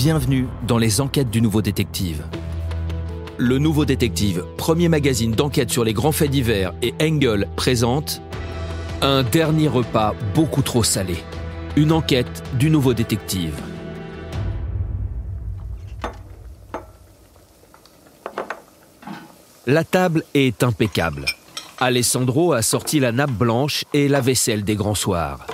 Bienvenue dans les enquêtes du Nouveau Détective. Le Nouveau Détective, premier magazine d'enquête sur les grands faits divers, et Engel présente un dernier repas beaucoup trop salé. Une enquête du Nouveau Détective. La table est impeccable. Alessandro a sorti la nappe blanche et la vaisselle des grands soirs.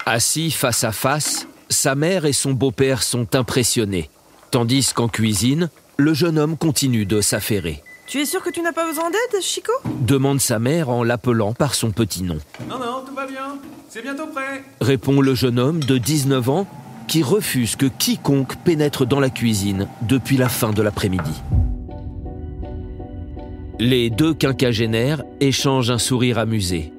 Assis face à face, sa mère et son beau-père sont impressionnés, tandis qu'en cuisine, le jeune homme continue de s'affairer. « Tu es sûr que tu n'as pas besoin d'aide, Chico ?» demande sa mère en l'appelant par son petit nom. « Non, tout va bien, c'est bientôt prêt !» répond le jeune homme de 19 ans qui refuse que quiconque pénètre dans la cuisine depuis la fin de l'après-midi. Les deux quinquagénaires échangent un sourire amusé.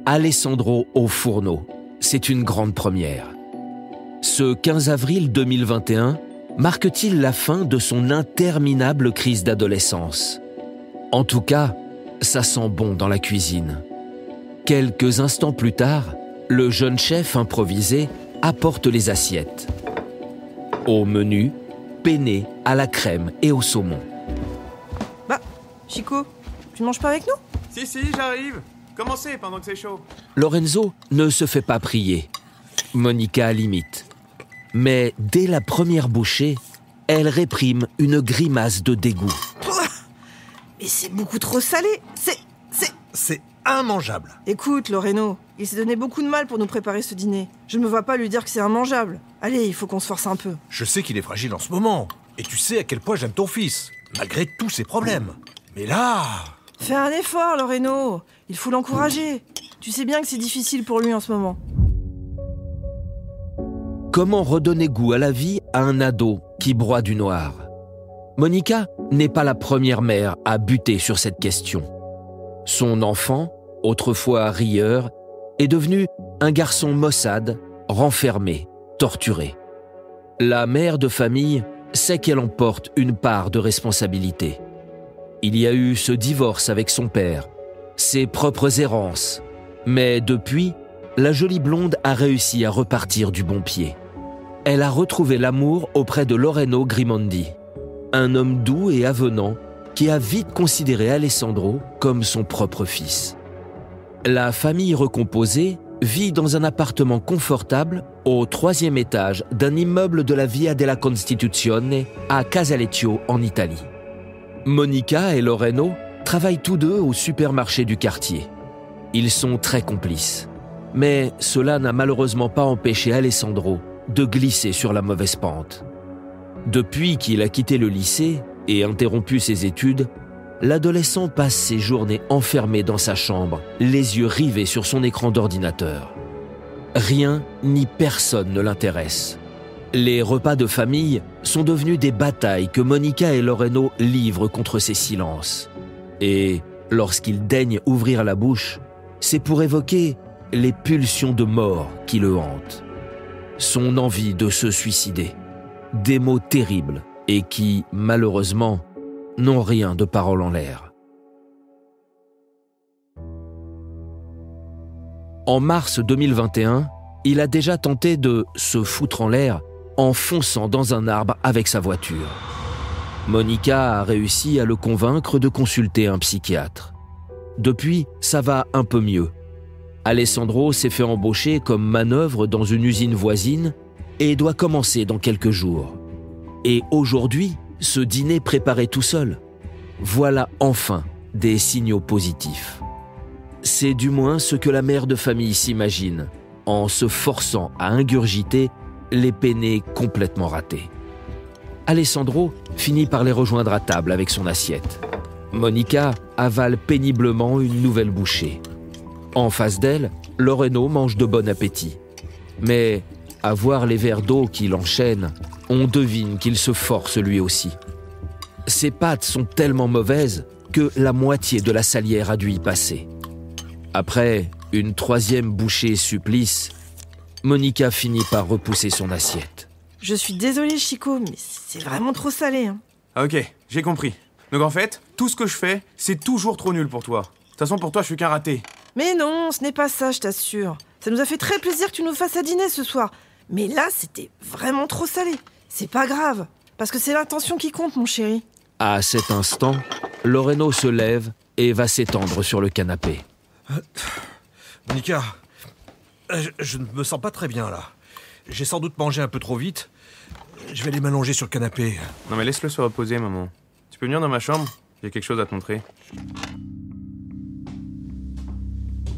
Alessandro au fourneau, c'est une grande première. Ce 15 avril 2021 marque-t-il la fin de son interminable crise d'adolescence? En tout cas, ça sent bon dans la cuisine. Quelques instants plus tard, le jeune chef improvisé apporte les assiettes. Au menu, penne à la crème et au saumon. Bah, Chico, tu ne manges pas avec nous? Si, j'arrive. Commencez pendant que c'est chaud. Lorenzo ne se fait pas prier. Monica l'imite. Mais dès la première bouchée, elle réprime une grimace de dégoût. Mais c'est beaucoup trop salé. C'est immangeable. Écoute, Loreno, il s'est donné beaucoup de mal pour nous préparer ce dîner. Je ne me vois pas lui dire que c'est immangeable. Allez, il faut qu'on se force un peu. Je sais qu'il est fragile en ce moment. Et tu sais à quel point j'aime ton fils, malgré tous ses problèmes. Mais là... Fais un effort, Loreno. Il faut l'encourager. Tu sais bien que c'est difficile pour lui en ce moment. Comment redonner goût à la vie à un ado qui broie du noir? Monica n'est pas la première mère à buter sur cette question. Son enfant, autrefois rieur, est devenu un garçon maussade, renfermé, torturé. La mère de famille sait qu'elle en porte une part de responsabilité. Il y a eu ce divorce avec son père, ses propres errances, mais depuis, la jolie blonde a réussi à repartir du bon pied. Elle a retrouvé l'amour auprès de Loreno Grimondi, un homme doux et avenant qui a vite considéré Alessandro comme son propre fils. La famille recomposée vit dans un appartement confortable au 3e étage d'un immeuble de la Via della Costituzione à Casalecchio en Italie. Monica et Loreno travaillent tous deux au supermarché du quartier. Ils sont très complices. Mais cela n'a malheureusement pas empêché Alessandro de glisser sur la mauvaise pente. Depuis qu'il a quitté le lycée et interrompu ses études, l'adolescent passe ses journées enfermé dans sa chambre, les yeux rivés sur son écran d'ordinateur. Rien ni personne ne l'intéresse. Les repas de famille sont devenus des batailles que Monica et Loreno livrent contre ces silences. Et lorsqu'il daigne ouvrir la bouche, c'est pour évoquer les pulsions de mort qui le hantent. Son envie de se suicider. Des mots terribles et qui, malheureusement, n'ont rien de parole en l'air. En mars 2021, il a déjà tenté de se foutre en l'air en fonçant dans un arbre avec sa voiture. Monica a réussi à le convaincre de consulter un psychiatre. Depuis, ça va un peu mieux. Alessandro s'est fait embaucher comme manœuvre dans une usine voisine et doit commencer dans quelques jours. Et aujourd'hui, ce dîner préparé tout seul. Voilà enfin des signaux positifs. C'est du moins ce que la mère de famille s'imagine en se forçant à ingurgiter les penne complètement ratés. Alessandro finit par les rejoindre à table avec son assiette. Monica avale péniblement une nouvelle bouchée. En face d'elle, Loreno mange de bon appétit. Mais à voir les verres d'eau qu'il enchaîne, on devine qu'il se force lui aussi. Ses pâtes sont tellement mauvaises que la moitié de la salière a dû y passer. Après une 3e bouchée supplice, Monica finit par repousser son assiette. Je suis désolée, Chico, mais c'est vraiment trop salé. Hein. Ok, j'ai compris. Donc en fait, tout ce que je fais, c'est toujours trop nul pour toi. De toute façon, pour toi, je suis qu'un raté. Mais non, ce n'est pas ça, je t'assure. Ça nous a fait très plaisir que tu nous fasses à dîner ce soir. Mais là, c'était vraiment trop salé. C'est pas grave, parce que c'est l'intention qui compte, mon chéri. À cet instant, Loreno se lève et va s'étendre sur le canapé. Monica, je ne me sens pas très bien, là. J'ai sans doute mangé un peu trop vite. Je vais aller m'allonger sur le canapé. Non mais laisse-le se reposer, maman. Tu peux venir dans ma chambre? J'ai quelque chose à te montrer.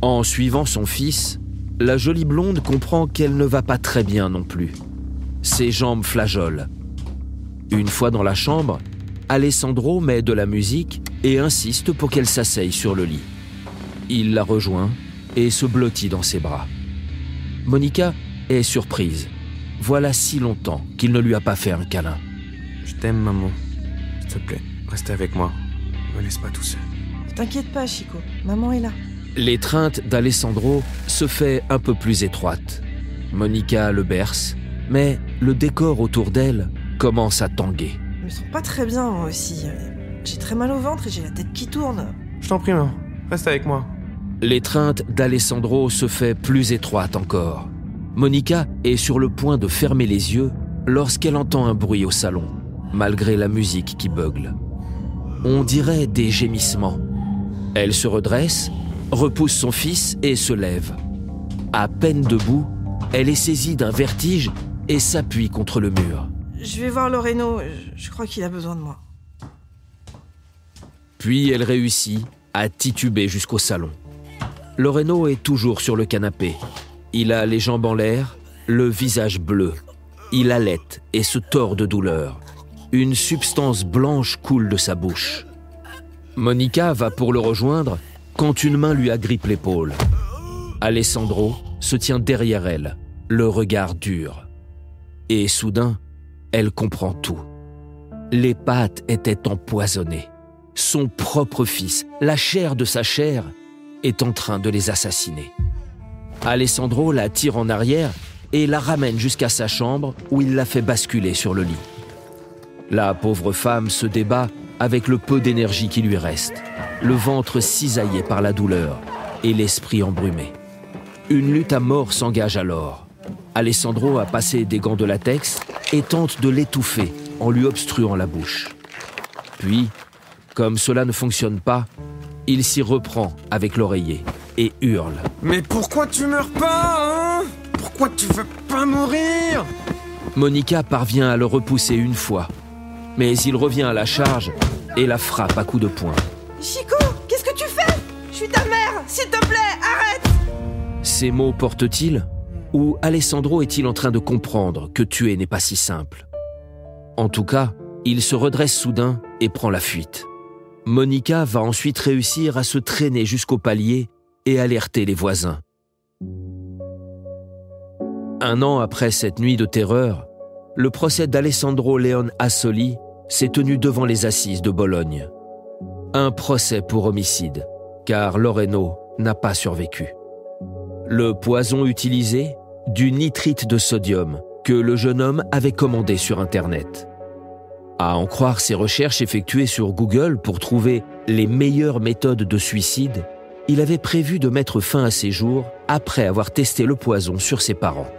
En suivant son fils, la jolie blonde comprend qu'elle ne va pas très bien non plus. Ses jambes flageolent. Une fois dans la chambre, Alessandro met de la musique et insiste pour qu'elle s'asseye sur le lit. Il la rejoint et se blottit dans ses bras. Monica est surprise. Voilà si longtemps qu'il ne lui a pas fait un câlin. Je t'aime, maman. S'il te plaît, reste avec moi. Ne me laisse pas tout seul. T'inquiète pas, Chico, maman est là. L'étreinte d'Alessandro se fait un peu plus étroite. Monica le berce, mais le décor autour d'elle commence à tanguer. Je me sens pas très bien, moi aussi. J'ai très mal au ventre et j'ai la tête qui tourne. Je t'en prie, maman. Reste avec moi. L'étreinte d'Alessandro se fait plus étroite encore. Monica est sur le point de fermer les yeux lorsqu'elle entend un bruit au salon, malgré la musique qui beugle. On dirait des gémissements. Elle se redresse, repousse son fils et se lève. À peine debout, elle est saisie d'un vertige et s'appuie contre le mur. Je vais voir Loreno, je crois qu'il a besoin de moi. Puis elle réussit à tituber jusqu'au salon. Loreno est toujours sur le canapé. Il a les jambes en l'air, le visage bleu. Il halète et se tord de douleur. Une substance blanche coule de sa bouche. Monica va pour le rejoindre quand une main lui agrippe l'épaule. Alessandro se tient derrière elle, le regard dur. Et soudain, elle comprend tout. Les pâtes étaient empoisonnées. Son propre fils, la chair de sa chair, est en train de les assassiner. Alessandro la tire en arrière et la ramène jusqu'à sa chambre où il la fait basculer sur le lit. La pauvre femme se débat avec le peu d'énergie qui lui reste, le ventre cisaillé par la douleur et l'esprit embrumé. Une lutte à mort s'engage alors. Alessandro a passé des gants de latex et tente de l'étouffer en lui obstruant la bouche. Puis, comme cela ne fonctionne pas, il s'y reprend avec l'oreiller et hurle. Mais pourquoi tu meurs pas, hein? Pourquoi tu veux pas mourir? Monica parvient à le repousser une fois, mais il revient à la charge et la frappe à coups de poing. Chico, qu'est-ce que tu fais? Je suis ta mère, s'il te plaît, arrête! Ces mots portent-ils? Ou Alessandro est-il en train de comprendre que tuer n'est pas si simple? En tout cas, il se redresse soudain et prend la fuite. Monica va ensuite réussir à se traîner jusqu'au palier et alerter les voisins. Un an après cette nuit de terreur, le procès d'Alessandro Leon Assoli s'est tenu devant les assises de Bologne. Un procès pour homicide, car Loreno n'a pas survécu. Le poison utilisé, du nitrite de sodium que le jeune homme avait commandé sur Internet. À en croire ses recherches effectuées sur Google pour trouver les meilleures méthodes de suicide, il avait prévu de mettre fin à ses jours après avoir testé le poison sur ses parents.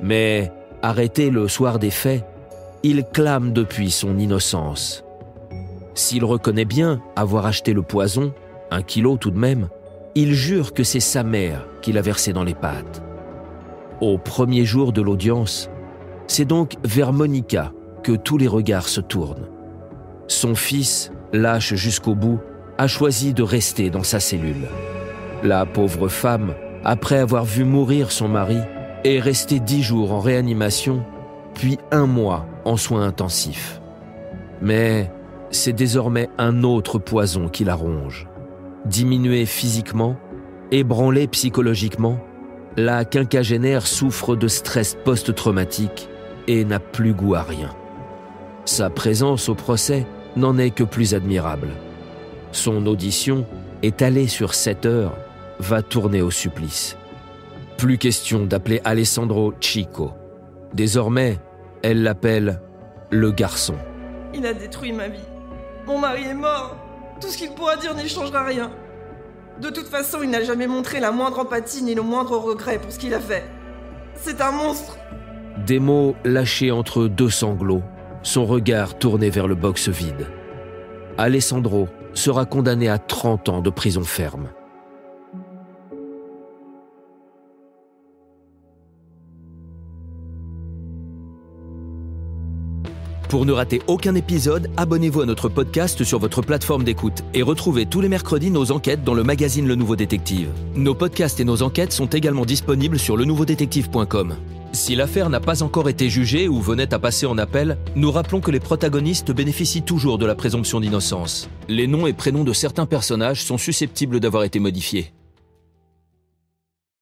Mais, arrêté le soir des faits, il clame depuis son innocence. S'il reconnaît bien avoir acheté le poison, 1 kilo tout de même, il jure que c'est sa mère qui l'a versé dans les pâtes. Au premier jour de l'audience, c'est donc vers Monica que tous les regards se tournent. Son fils, lâche jusqu'au bout, a choisi de rester dans sa cellule. La pauvre femme, après avoir vu mourir son mari, est restée 10 jours en réanimation, puis 1 mois en soins intensifs. Mais c'est désormais un autre poison qui la ronge. Diminuée physiquement, ébranlée psychologiquement, la quinquagénaire souffre de stress post-traumatique et n'a plus goût à rien. Sa présence au procès n'en est que plus admirable. Son audition, étalée sur 7 heures, va tourner au supplice. Plus question d'appeler Alessandro Chico. Désormais, elle l'appelle le garçon. Il a détruit ma vie. Mon mari est mort. Tout ce qu'il pourra dire n'y changera rien. De toute façon, il n'a jamais montré la moindre empathie ni le moindre regret pour ce qu'il a fait. C'est un monstre. Des mots lâchés entre deux sanglots, son regard tourné vers le box vide. Alessandro sera condamné à 30 ans de prison ferme. Pour ne rater aucun épisode, abonnez-vous à notre podcast sur votre plateforme d'écoute et retrouvez tous les mercredis nos enquêtes dans le magazine Le Nouveau Détective. Nos podcasts et nos enquêtes sont également disponibles sur lenouveaudétective.com. Si l'affaire n'a pas encore été jugée ou venait à passer en appel, nous rappelons que les protagonistes bénéficient toujours de la présomption d'innocence. Les noms et prénoms de certains personnages sont susceptibles d'avoir été modifiés.